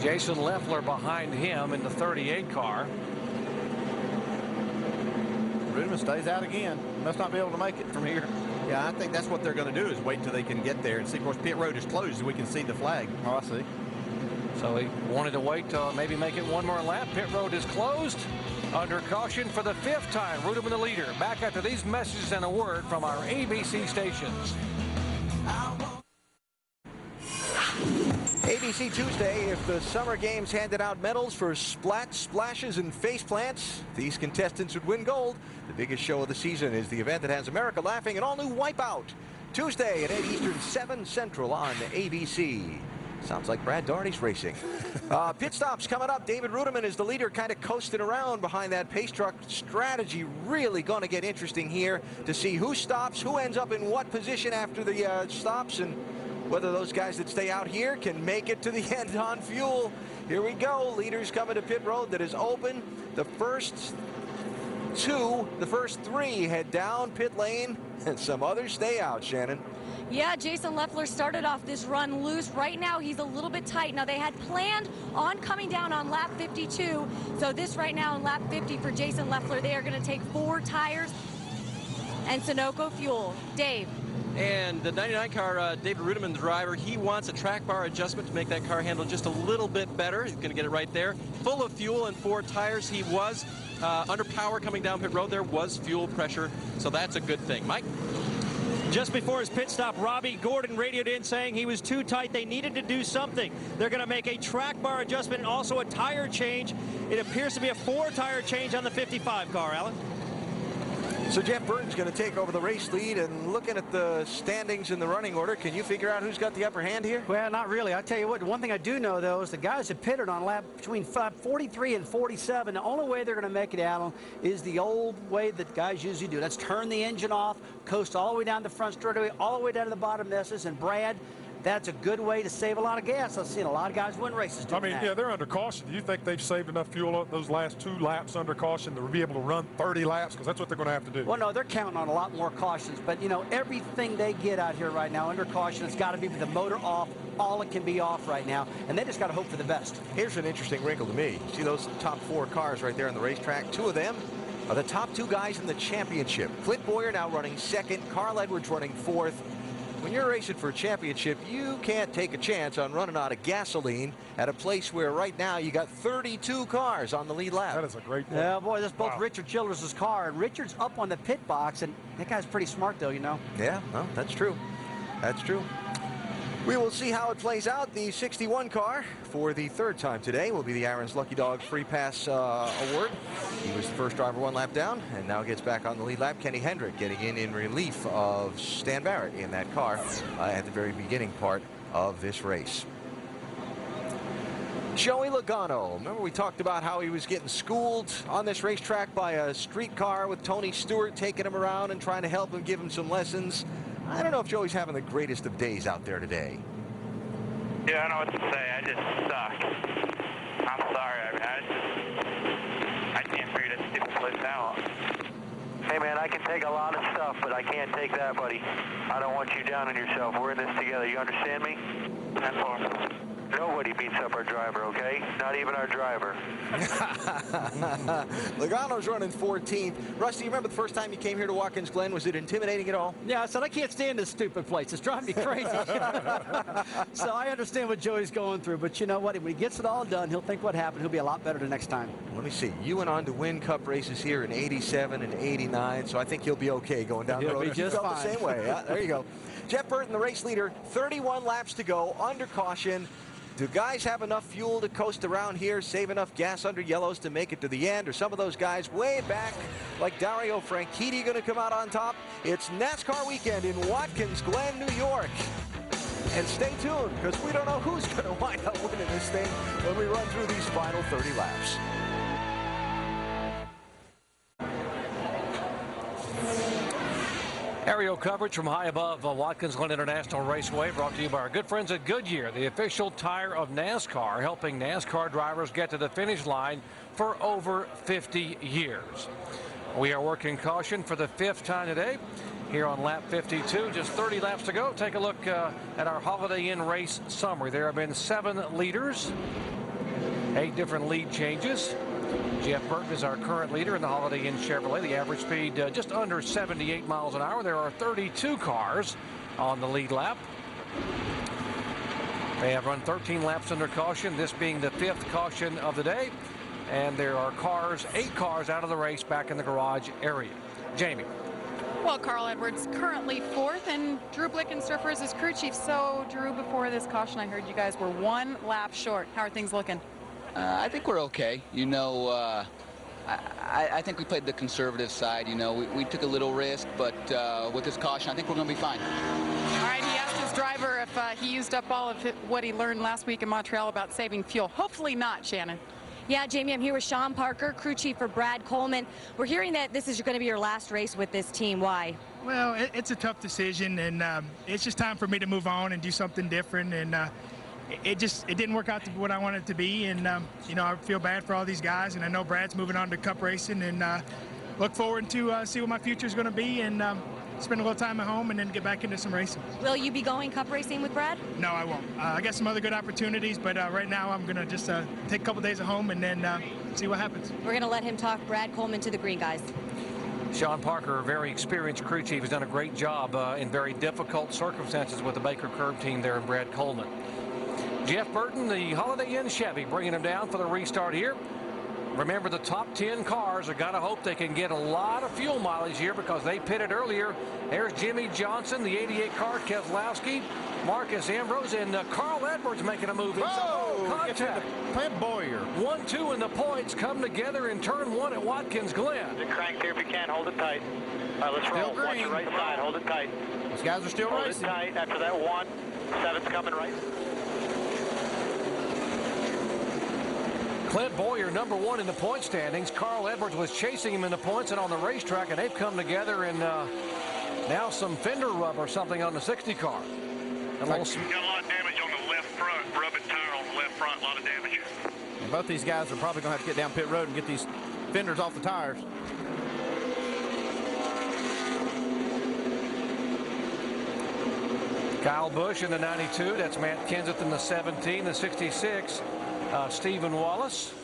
Jason Leffler behind him in the 38 car. Reutimann stays out again. Must not be able to make it from here. Yeah, I think that's what they're going to do is wait till they can get there and see. Of course, pit road is closed, so we can see the flag. Oh, I see. So he wanted to wait to maybe make it one more lap. Pit road is closed. Under caution for the 5th time. Reutimann the leader. Back after these messages and a word from our ABC stations. ABC Tuesday, if the Summer Games handed out medals for splats, splashes, and face plants, these contestants would win gold. The biggest show of the season is the event that has America laughing, an all-new Wipeout. Tuesday at 8 Eastern, 7 Central on ABC. Sounds like Brad Daugherty's racing. Pit stops coming up. David Reutimann is the leader, kind of coasting around behind that pace truck. Strategy really going to get interesting here to see who stops, who ends up in what position after the stops, and whether those guys that stay out here can make it to the end on fuel. Here we go. Leaders coming to pit road that is open. The first 3 head down pit lane, and some others stay out, Shannon. Yeah, Jason Leffler started off this run loose. Right now, he's a little bit tight. Now, they had planned on coming down on lap 52. So this right now in lap 50 for Jason Leffler, they are going to take 4 tires and Sunoco fuel. Dave. And the 99 car, David Reutimann, the driver, he wants a track bar adjustment to make that car handle just a little bit better. He's going to get it right there. Full of fuel and 4 tires. He was under power coming down pit road. There was fuel pressure, so that's a good thing. Mike? Just before his pit stop, Robbie Gordon radioed in saying he was too tight. They needed to do something. They're going to make a track bar adjustment and also a tire change. It appears to be a 4-tire change on the 55 car, Alan. So Jeff Burton's going to take over the race lead, and looking at the standings in the running order, can you figure out who's got the upper hand here? Well, not really. I'll tell you what, one thing I do know, though, is the guys that pitted on lap between 43 and 47, the only way they're going to make it, Alan, is the old way that guys usually do. Let's turn the engine off, coast all the way down the front straightaway, all the way down to the bottom messes, and Brad, that's a good way to save a lot of gas. I've seen a lot of guys win races doing that. Yeah, they're under caution. Do you think they've saved enough fuel up those last 2 laps under caution to be able to run 30 laps? Because that's what they're going to have to do. Well, no, they're counting on a lot more cautions. But, you know, everything they get out here right now under caution, it's got to be with the motor off. All it can be off right now. And they just got to hope for the best. Here's an interesting wrinkle to me. See those top 4 cars right there on the racetrack? 2 of them are the top 2 guys in the championship. Clint Bowyer now running 2nd. Carl Edwards running 4th. When you're racing for a championship, you can't take a chance on running out of gasoline at a place where right now you got 32 cars on the lead lap. That is a great point. Yeah, boy, that's both Richard Childress' car. And Richard's up on the pit box, and that guy's pretty smart, though, you know. Yeah, well, that's true. That's true. We will see how it plays out. The 61 car for the 3rd time today will be the Aaron's Lucky Dog Free Pass Award. He was the first driver 1 lap down and now gets back on the lead lap. Kenny Hendrick getting in relief of Stan Barrett in that car at the very beginning part of this race. Joey Logano. Remember we talked about how he was getting schooled on this racetrack by a street car with Tony Stewart taking him around and trying to help him, give him some lessons. I don't know if Joey's having the greatest of days out there today. Yeah, I don't know what to say. I just suck. I'm sorry. I can't figure this stupid place out. Hey, man, I can take a lot of stuff, but I can't take that, buddy. I don't want you down on yourself. We're in this together. You understand me? That's all. Nobody beats up our driver, okay? Not even our driver. Logano's running 14th. Rusty, you remember the first time you came here to Watkins Glen? Was it intimidating at all? Yeah, I said, I can't stand this stupid place. It's driving me crazy. So I understand what Joey's going through. But you know what? When he gets it all done, he'll think what happened. He'll be a lot better the next time. Let me see. You went on to win Cup races here in 87 and 89, so I think he'll be okay going down the road. He'll be just fine. The same way. Yeah, there you go. Jeff Burton, the race leader, 31 laps to go, under caution. Do guys have enough fuel to coast around here, save enough gas under yellows to make it to the end? Or some of those guys way back, like Dario Franchitti, going to come out on top? It's NASCAR weekend in Watkins Glen, New York. And stay tuned, because we don't know who's going to wind up winning this thing when we run through these final 30 laps. Aerial coverage from high above Watkins Glen International Raceway, brought to you by our good friends at Goodyear, the official tire of NASCAR, helping NASCAR drivers get to the finish line for over 50 years. We are working caution for the 5th time today here on lap 52. Just 30 laps to go. Take a look at our Holiday Inn race summary. There have been 7 leaders. 8 different lead changes. Jeff Burton is our current leader in the Holiday Inn Chevrolet. The average speed just under 78 miles an hour. There are 32 cars on the lead lap. They have run 13 laps under caution, this being the 5th caution of the day. And there are 8 cars out of the race back in the garage area. Jamie. Well, Carl Edwards currently 4th, and Drew Blickensderfer is his crew chief. So, Drew, before this caution, I heard you guys were 1 lap short. How are things looking? I think we're okay. You know, I think we played the conservative side. You know, we took a little risk, but with this caution, I think we're going to be fine. All right, he asked his driver if he used up all of what he learned last week in Montreal about saving fuel. Hopefully not, Shannon. Yeah, Jamie, I'm here with Sean Parker, crew chief for Brad Coleman. We're hearing that this is going to be your last race with this team. Why? Well, it's a tough decision, and it's just time for me to move on and do something different. And it didn't work out to what I wanted it to be. And, you know, I feel bad for all these guys, and I know Brad's moving on to Cup racing, and look forward to see what my future is going to be, and spend a little time at home and then get back into some racing. Will you be going Cup racing with Brad? No, I won't. I got some other good opportunities, but right now I'm going to just take a couple days at home and then see what happens. We're going to let him talk Brad Coleman to the green guys. Sean Parker, a very experienced crew chief, has done a great job in very difficult circumstances with the Baker Curb team there in Brad Coleman. Jeff Burton, the Holiday Inn Chevy, bringing him down for the restart here. Remember, the top 10 cars are got to hope they can get a lot of fuel mileage here because they pitted earlier. There's Jimmy Johnson, the 88 car, Keselowski, Marcus Ambrose, and Carl Edwards making a move. Contact. Clint Bowyer. 1-2 in the points come together in turn 1 at Watkins Glen. Crank here if you can. Hold it tight. All right, let's roll. Watch your right side. Hold it tight. These guys are still racing. Hold it tight. After that 1, 7's coming right. Clint Bowyer, number 1 in the point standings. Carl Edwards was chasing him in the points and on the racetrack, and they've come together and now some fender rub or something on the 60 car. Got a lot of damage on the left front. Rubbing tire on the left front, a lot of damage. And both these guys are probably going to have to get down pit road and get these fenders off the tires. Kyle Busch in the 92. That's Matt Kenseth in the 17. The 66. Stephen Wallace.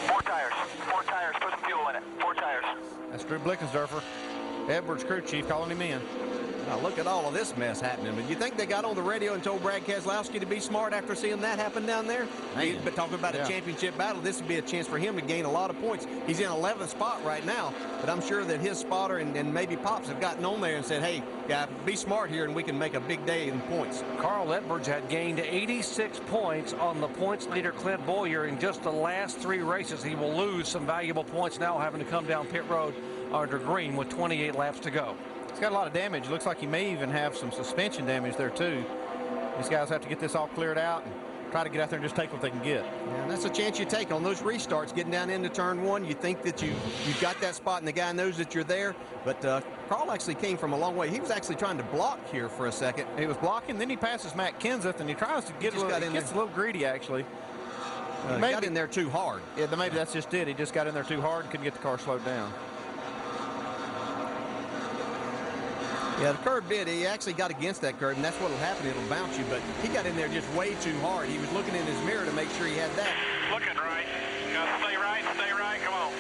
4 tires. 4 tires. Put some fuel in it. 4 tires. That's Drew Blickensderfer, Edwards crew chief, calling him in. Now look at all of this mess happening. But you think they got on the radio and told Brad Keselowski to be smart after seeing that happen down there? He's been talking about a championship battle. This would be a chance for him to gain a lot of points. He's in 11th spot right now, but I'm sure that his spotter and maybe Pops have gotten on there and said, hey, guy, be smart here and we can make a big day in points. Carl Edwards had gained 86 points on the points leader Clint Bowyer in just the last 3 races. He will lose some valuable points now, having to come down pit road under green with 28 laps to go. He's got a lot of damage. Looks like he may even have some suspension damage there too. These guys have to get this all cleared out and try to get out there and just take what they can get. Yeah, and that's a chance you take on those restarts, getting down into turn 1. You think that you've got that spot and the guy knows that you're there, but Carl actually came from a long way. He was actually trying to block here for a second. He was blocking, then he passes Matt Kenseth, and he tries to get a little, gets a little greedy actually. He got in there too hard. Yeah, maybe that's just it. He just got in there too hard and couldn't get the car slowed down. Yeah, the curb bit, he actually got against that curb, and that's what will happen. It'll bounce you, but he got in there just way too hard. He was looking in his mirror to make sure he had that. Looking right. Gotta stay right, come on.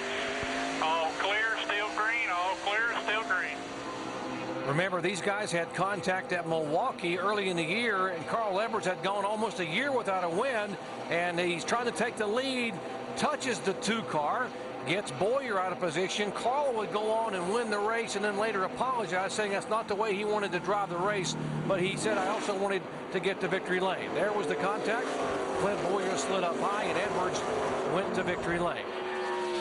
All clear, still green, all clear, still green. Remember, these guys had contact at Milwaukee early in the year, and Carl Edwards had gone almost a year without a win, and he's trying to take the lead, touches the 2 car, gets Bowyer out of position. Carl would go on and win the race and then later apologize, saying that's not the way he wanted to drive the race, but he said, I also wanted to get to victory lane. There was the contact. Clint Bowyer slid up high, and Edwards went to victory lane.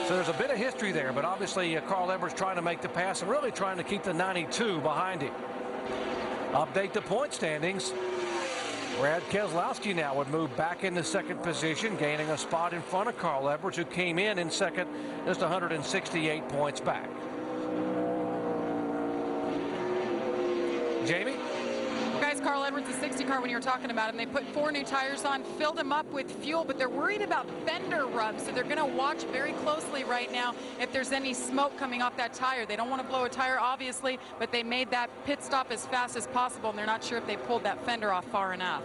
So there's a bit of history there, but obviously Carl Edwards trying to make the pass and really trying to keep the 92 behind him. Update the point standings. Brad Keselowski now would move back into 2nd position, gaining a spot in front of Carl Edwards, who came in 2nd, just 168 points back. Jamie? Guys, Carl Edwards, the 60 car, when you were talking about him, they put 4 new tires on, filled them up with fuel, but they're worried about fender rubs, so they're going to watch very closely right now if there's any smoke coming off that tire. They don't want to blow a tire, obviously, but they made that pit stop as fast as possible, and they're not sure if they pulled that fender off far enough.